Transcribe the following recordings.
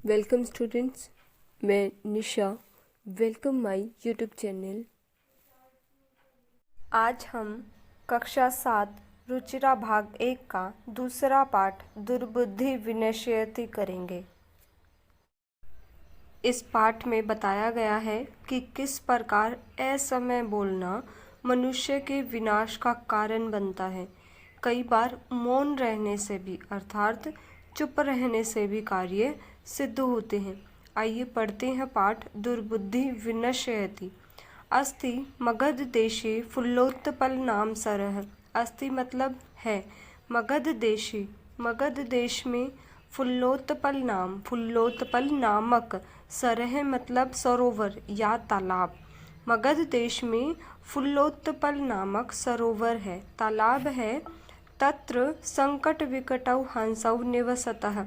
Welcome students, मैं Nisha. Welcome my YouTube channel. आज हम कक्षा 7 रुचिरा भाग 1 का दूसरा पाठ दुर्बुद्धि विनश्यति करेंगे। इस पाठ में बताया गया है कि किस प्रकार असमय बोलना मनुष्य के विनाश का कारण बनता है। कई बार मौन रहने से भी अर्थात चुप रहने से भी कार्य सिद्ध होते हैं। आइए पढ़ते हैं पाठ दुर्बुद्धि विनश्यति। अस्ति मगध देशे फुल्लोत्पल नाम सरह। अस्ति मतलब है, मगध देशे मगध देश में फुल्लोत्पल नामक सरह मतलब सरोवर या तालाब। मगध देश में फुल्लोत्पल नामक सरोवर है, तालाब है। तत्र संकट विकटौ हंसौ निवसतः।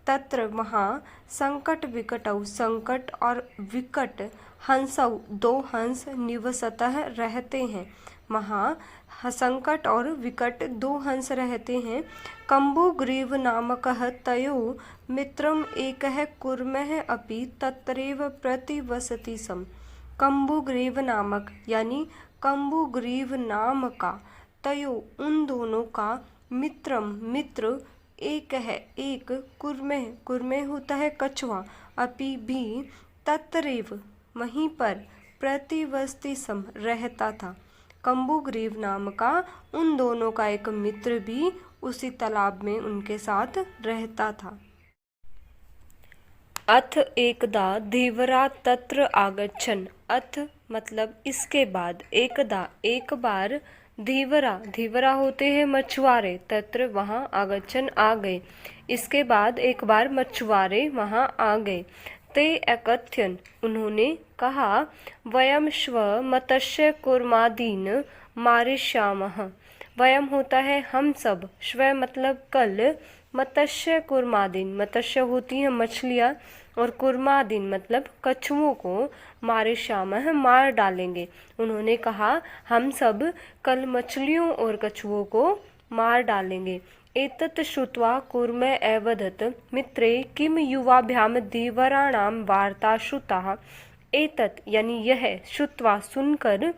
तत्र वहाँ संकट विकटौ संकट और विकट हंसौ दो हंस निवसतः रहते हैं। वहाँ संकट और विकट दो हंस रहते हैं। कम्बुग्रीव नामकः तयो मित्रम एकः कुर्मः अपि तत्रैव प्रतिवसति स्म। कम्बुग्रीव नामक यानी कम्बुग्रीव नाम का, तयो उन दोनों का, मित्र एक है एक, कुर्मे होता है कछुआ, अपि भी, तत्रैव वहीं पर, प्रतिवसति स्म रहता था। कम्बुग्रीव नाम का उन दोनों का एक मित्र भी उसी तालाब में उनके साथ रहता था। अथ एकदा धीवरा तत्र आगच्छन्। अथ मतलब इसके बाद, एकदा एक बार, धीवरा होते हैं मछुआरे, तत्र वहाँ, आगच्छन् आ गए, इसके बाद एक बार मछुआरे वहाँ आ गए। ते अकथयन् उन्होंने कहा, वयम श्व मत्स्य कूर्मादीन् मारिष्यामः। वयम होता है हम सब, श्व मतलब कल, मत्स्य कूर्मादीन मत्स्य होती हैं मछलियाँ, और कुर्मादीन मतलब कछुओं को, मारिष्यामः मार डालेंगे। उन्होंने कहा हम सब कल मछलियों और कछुओं को मार डालेंगे। एतत् श्रुत्वा कूर्मे अवदत् मित्रे किम युवाभ्याम धीवराणां वार्ता श्रुता। एतत् यानी यह, श्रुत्वा सुनकर,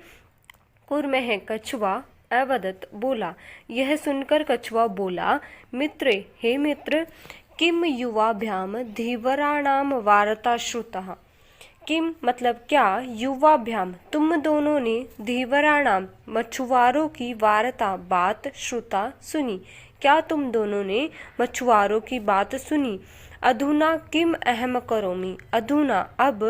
कूर्मे कछुआ, अवदत् बोला, यह सुनकर कछुआ बोला, मित्रे हे मित्र, किम युवाभ्याम धीवराणाम वार्ता श्रुता। किम मतलब क्या, युवाभ्याम तुम दोनों ने, धीवराणाम मछुआरों की, वार्ता बात, श्रुता सुनी, क्या तुम दोनों ने मछुआरों की बात सुनी। अधुना किम अहम करोमि। अधुना अब,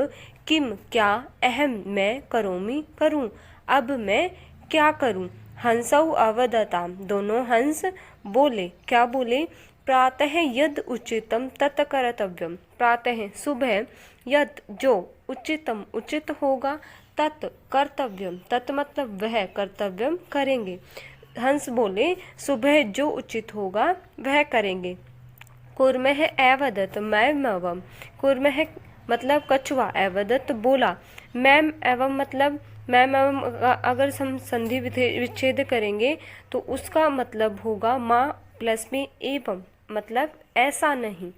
किम क्या, अहम मैं, करोमि करूं, अब मैं क्या करूं। हंसौ अवदताम दोनों हंस बोले, क्या बोले, प्रातः यद उचितम तत् कर्तव्यम। प्रातः सुबह, यद जो, उचितम उचित होगा, तत् कर्तव्यम तत् मतलब वह, कर्तव्यम करेंगे। हंस बोले सुबह जो उचित होगा वह करेंगे। कूर्मः अवदत् मैमवम। कूर्मः मतलब कछुआ, अवदत् बोला, मैम एवं मतलब मैम एवं अगर हम संधि विच्छेद करेंगे तो उसका मतलब होगा माँ प्लस में एवं, मतलब ऐसा नहीं।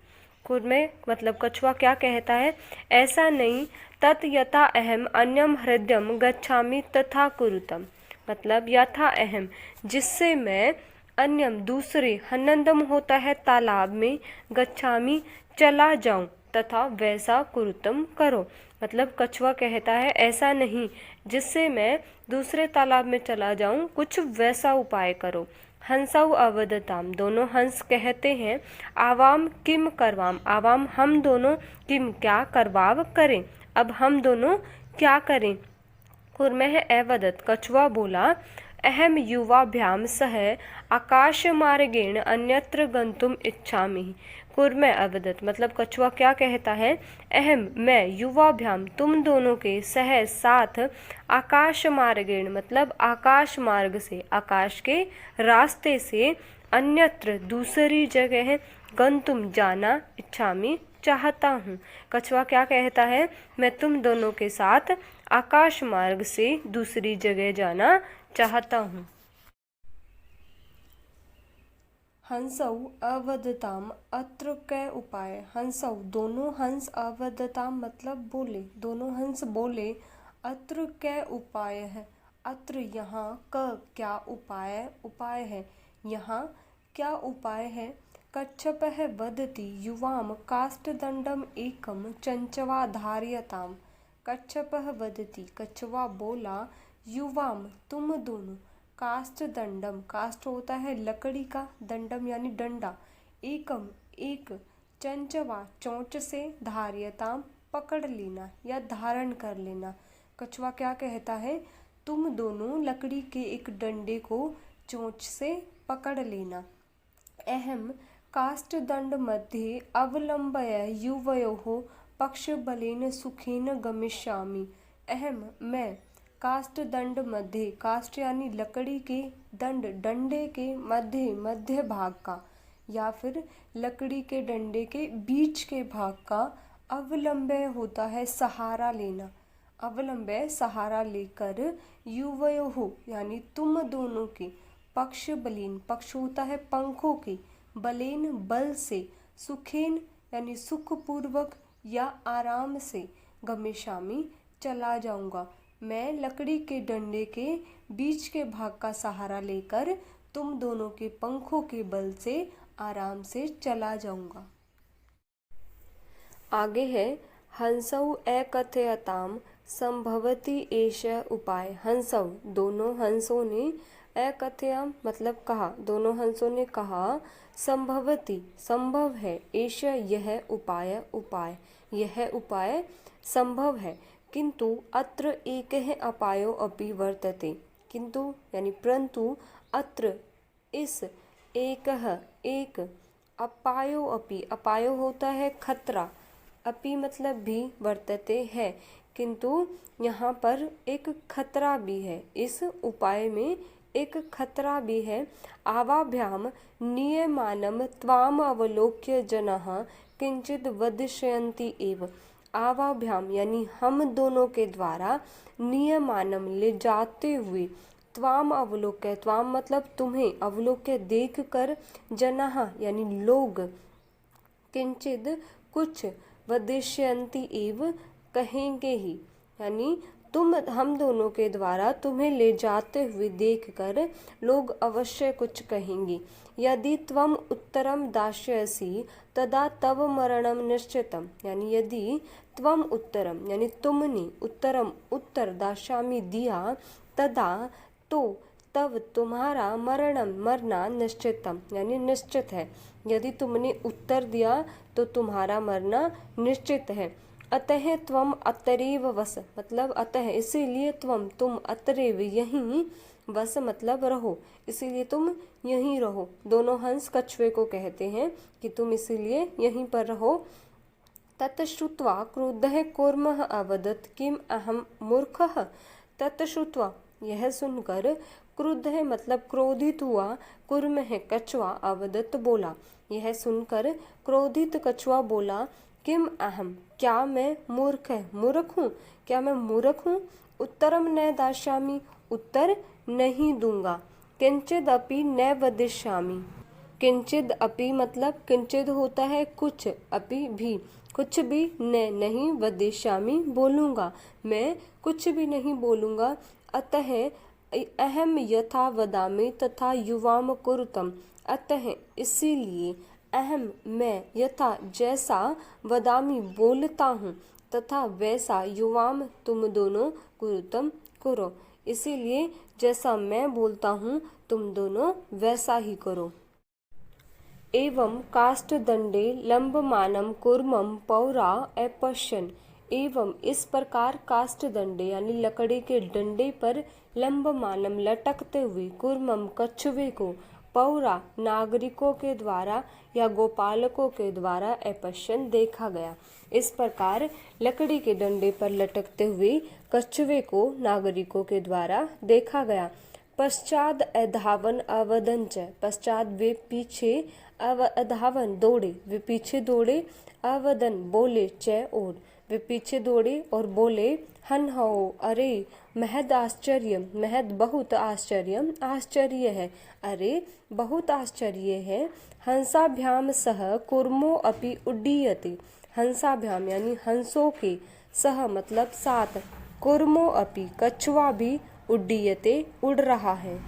कूर्मे मतलब कछुआ क्या कहता है, ऐसा नहीं। तत् यथा अहम अन्यम हृदयम गच्छामि तथा कुरुतम। मतलब यथा अहम जिससे मैं, अन्यम दूसरे, हनंदम होता है तालाब में, गच्छामि चला जाऊं, तथा वैसा कुरुतम करो। मतलब कछुआ कहता है ऐसा नहीं जिससे मैं दूसरे तालाब में चला जाऊं, कुछ वैसा उपाय करो। हंसौ अवदताम दोनों हंस कहते हैं, आवाम किम करवाम। आवाम हम दोनों, किम क्या, करवाव करें, अब हम दोनों क्या करें। कूर्मः अवदत् कछुआ बोला, अहम युवाभ्याम सह आकाशमार्गेण अन्यत्र गंतुम इच्छामि। कूर्मे अवदत् मतलब कछुआ क्या कहता है, अहम मैं, युवाभ्याम तुम दोनों के, सह साथ, आकाश मार्गेण मतलब आकाश मार्ग से, आकाश के रास्ते से, अन्यत्र दूसरी जगह, गंतुम जाना, इच्छामि चाहता हूँ। कछुआ क्या कहता है, मैं तुम दोनों के साथ आकाश मार्ग से दूसरी जगह जाना चाहता हूँ। हंसौ अवदताम अत्र कै उपाय। हंसौ दोनों हंस अवदताम मतलब बोले, दोनों हंस बोले। अत्र कै उपाय है, अत्र यहाँ, क क्या उपाय, उपाय है यहाँ, क्या उपाय है। कच्छपः वदति युवाम काष्ठदंडम एकम चंचवा धारयताम। कच्छपः वदति कछुआ बोला, युवाम तुम दोनों, काष्ठ दंडम, काष्ठ होता है लकड़ी का, दंडम यानी डंडा, एकम एक, चंचवा चोंच से, धार्यताम पकड़ लेना या धारण कर लेना। कछुआ क्या कहता है, तुम दोनों लकड़ी के एक डंडे को चोंच से पकड़ लेना। अहम काष्ठ दंड मध्ये अवलंबय युवयोः पक्षबलेन सुखेन गमिष्यामि। अहम मैं काष्ठ दंड मध्य, काष्ठ यानी लकड़ी के, दंड डंडे के, मध्य मध्य भाग का, या फिर लकड़ी के डंडे के बीच के भाग का। अवलंबय होता है सहारा लेना, अवलंबय सहारा लेकर, युवयोः यानी तुम दोनों के, पक्ष बलेन, पक्ष होता है पंखों के, बलेन बल से, सुखेन यानी सुखपूर्वक या आराम से, गमिष्यामि चला जाऊंगा। मैं लकड़ी के डंडे के बीच के भाग का सहारा लेकर तुम दोनों के पंखों के बल से आराम से चला जाऊंगा। आगे है हंसौ एकथयताम संभवति एष उपाय। हंसौ दोनों हंसों ने, एकथयाम मतलब कहा, दोनों हंसों ने कहा, संभवति संभव है, एष यह उपाय, उपाय यह उपाय संभव है। किंतु अत्र एकः अपायो अपि वर्तते। किंतु यानी परंतु, अत्र इस, एकः एक, अपायो अपि, अपायो होता है खतरा, अपि मतलब भी, वर्तते है किंतु यहाँ पर एक खतरा भी है, इस उपाय में एक खतरा भी है। आवाभ्याम नियमानं त्वाम अवलोक्य जनाः किंचित वदिष्यन्ति एव। आवाभ्याम यानी हम दोनों के द्वारा, नियमानम ले जाते हुए, त्वाम अवलोक्य, त्वाम मतलब तुम्हें, अवलोक्य देख कर, जनाः यानी लोग, किंचित कुछ, वदिष्यन्ति एव कहेंगे ही, यानी तुम, हम दोनों के द्वारा तुम्हें ले जाते हुए देखकर लोग अवश्य कुछ कहेंगे। यदि त्वम उत्तरम दास्यसि तदा तव मरणम निश्चितम। यानी यदि त्वम उत्तरम यानी तुमने, उत्तरम उत्तर, दास्यामि दिया, तदा तो, तब तुम्हारा, मरणम मरना, निश्चितम यानी निश्चित है। यदि तुमने उत्तर दिया तो तुम्हारा मरना निश्चित है। अतः त्वम अतरेव वस मतलब अतः इसीलिए, त्वम तुम, अतरेव यहीं, वस मतलब रहो, इसीलिए तुम यहीं रहो। दोनों हंस कछुए को कहते हैं कि तुम इसीलिए यहीं पर रहो। ततश्रुत्वा क्रुद्धः कूर्मः अवदत् किम अहम मूर्खः। ततश्रुत्वा यह सुनकर, क्रुद्ध है मतलब क्रोधित हुआ, कूर्मः कछुआ, अवदत् बोला, यह सुनकर क्रोधित कछुआ बोला, किम अहम क्या मैं, मूर्ख है मूर्ख हूँ, क्या मैं मूर्ख हूँ। उत्तरम न दास्यामि उत्तर नहीं दूंगा। किंचिद अपि न वदिष्यामि। किंचिद अपि मतलब किंचिद होता है कुछ, अपि भी कुछ भी, न नहीं, वदिष्यामि बोलूँगा, मैं कुछ भी नहीं बोलूँगा। अतः अहम यथा वदामि तथा युवाम कुरुतम। अतः इसीलिए, अहम मैं, यथा जैसा, वदामि बोलता हूँ, तथा वैसा, युवाम तुम दोनों, कुरुतम करो, इसीलिए जैसा मैं बोलता हूँ तुम दोनों वैसा ही करो। एवं काष्ठदंडे लंबमानं कूर्मं पौरा अपश्यन्। एवं इस प्रकार काष्ठदंडे यानी लकड़ी के डंडे पर, लंबमानं लटकते हुए, कूर्मं कछुए को, पौरा नागरिकों के द्वारा या गोपालकों के द्वारा, अपश्यन् देखा गया। इस प्रकार लकड़ी के डंडे पर लटकते हुए कछुए को नागरिकों के द्वारा देखा गया। पश्चाद अधावन अवदन च, पश्चात वे पीछे, अधावन दौड़े, वे पीछे दौड़े, अवदन बोले, च और वे पीछे दौड़े और बोले, हन हो अरे महद आश्चर्य, महद बहुत आश्चर्य, आश्चर्य है, अरे बहुत आश्चर्य है। हंसाभ्याम सह कूर्मो अपि उड्डीयते, हंसाभ्याम यानी हंसों के, सह मतलब साथ, कूर्मो अपि कछुआ भी, उड्डीयते उड़ रहा है।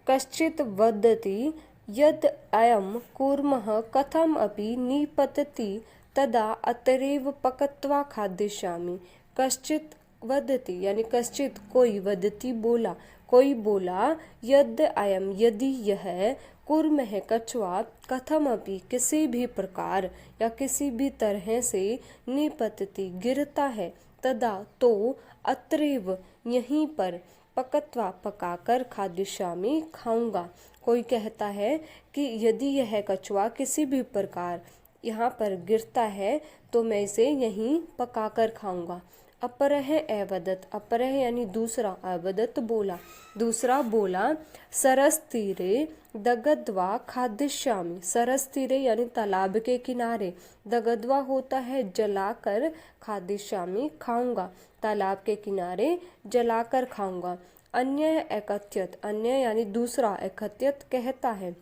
कश्चित् वदति यद अयं कूर्मः कथम अपि निपतति तदा अतरेव पकत्वा खादिष्यामि। कश्चित् वदति यानी कश्चित् कोई, वदति बोला, कोई बोला, यद अयम यदि यह, कूर्मः कछुआ, कथम अपि किसी भी प्रकार या किसी भी तरह से, निपतति गिरता है, तदा तो, अत्रैव यहीं पर, पकत्वा पकाकर, खादिष्यामि खाऊंगा। कोई कहता है कि यदि यह कछुआ किसी भी प्रकार यहाँ पर गिरता है तो मैं इसे यहीं पकाकर खाऊंगा। अपरः अवदत्, अपरः यानी दूसरा, अवदत् बोला, दूसरा बोला, सरस तीरे दगद्वा खादिष्यामि, सरस तीरे यानी तालाब के किनारे, दगद्वा होता है जलाकर, खादिष्यामि खाऊंगा, तालाब के किनारे जलाकर खाऊंगा। अन्य एकत्यत, अन्य यानी दूसरा, एकत्यत कहता है,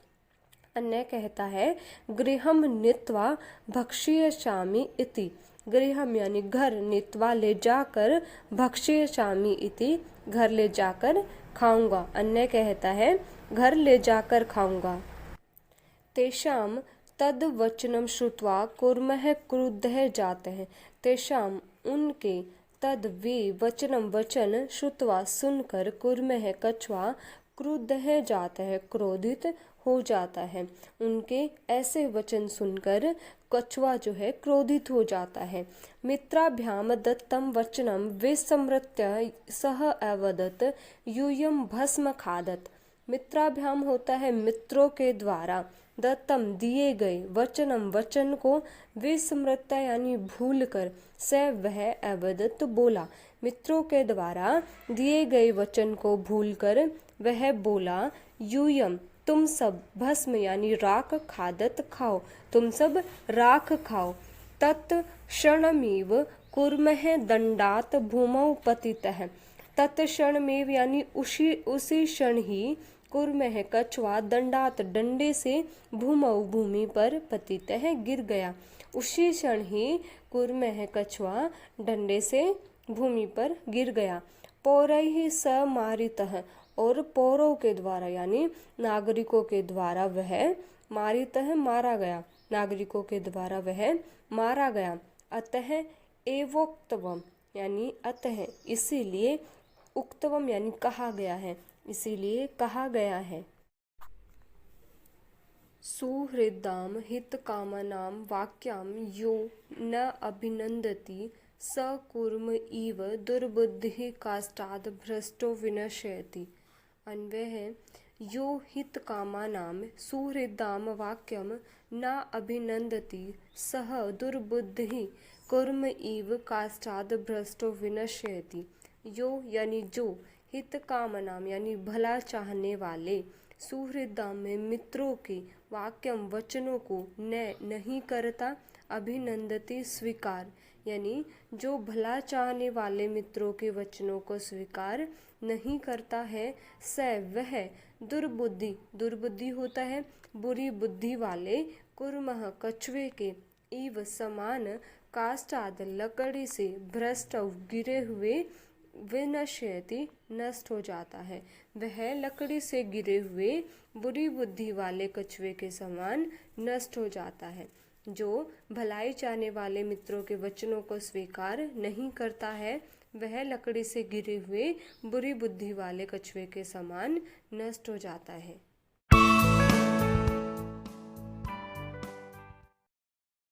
अन्य कहता है, गृहम नीत्वा भक्ष्यशामि इति, गृहम यानी घर, नीत्वा ले जाकर, भक्ष्यशामि इति घर ले जाकर खाऊंगा, अन्य कहता है घर ले जाकर खाऊंगा। तेषाम तद वचनम श्रुत्वा कूर्मः क्रुद्धः जातः, तेषाम उनके, तद वे, वचनम वचन, श्रुत्वा सुनकर, कूर्मः कछुआ, क्रुद्धः जाता है क्रोधित हो जाता है, उनके ऐसे वचन सुनकर कछुआ जो है क्रोधित हो जाता है। मित्राभ्याम दत्तम वचनम विस्मृत्य सह अवदत् यूयम भस्म खादत, मित्राभ्याम होता है मित्रों के द्वारा, दत्तम दिए गए, वचनम वचन को, विस्मृत्य यानी भूल कर, स वह अवदत् बोला, मित्रों के द्वारा दिए गए वचन को भूलकर वह बोला, यूयम तुम सब, भस्म यानी राख, खादत खाओ, तुम सब राख खाओ। तत् क्षणमेव कूर्मः दंडात भूमौ पतितः, तत् क्षणमेव यानी उसी क्षण ही, कूर्मः कछुआ, दंडात डंडे से, भूमौ भूमि पर, पतितः गिर गया, उसी क्षण ही कूर्मः कछुआ डंडे से भूमि पर गिर गया। पौरैः स मारितः, और पौरों के द्वारा यानी नागरिकों के द्वारा वह, मारितः मारा गया, नागरिकों के द्वारा वह मारा गया। अतः एवोक्तवम यानी अतः इसीलिए, उक्तवम यानी कहा गया है, इसीलिए कहा गया है। सुहृदाम हितकामनां वाक्याम यो न अभिनंदति स कूर्म इव दुर्बुद्धि काष्ठाद् भ्रष्टो विनश्यति। अन्वय है, यो हितकामानां सुहृदाम वाक्यम न अभिनंदति सह दुर्बुद्धि कूर्म इव काष्ठाद् भ्रष्टो विनश्यति। यो यानी जो, हितकामनाम यानी भला चाहने वाले, सुहृदाम में मित्रों के, वाक्यम वचनों को, न नहीं करता, अभिनंदति स्वीकार यानी जो भला चाहने वाले मित्रों के वचनों को स्वीकार नहीं करता है, स वह, दुर्बुद्धि, दुर्बुद्धि होता है बुरी बुद्धि वाले, कूर्मः कछुए के, इव समान, काष्ठाद् लकड़ी से, भ्रष्ट गिरे हुए, विनश्यति नष्ट हो जाता है, वह लकड़ी से गिरे हुए बुरी बुद्धि वाले कछुए के समान नष्ट हो जाता है। जो भलाई चाहने वाले मित्रों के वचनों को स्वीकार नहीं करता है, वह लकड़ी से गिरे हुए बुरी बुद्धि वाले कछुए के समान नष्ट हो जाता है।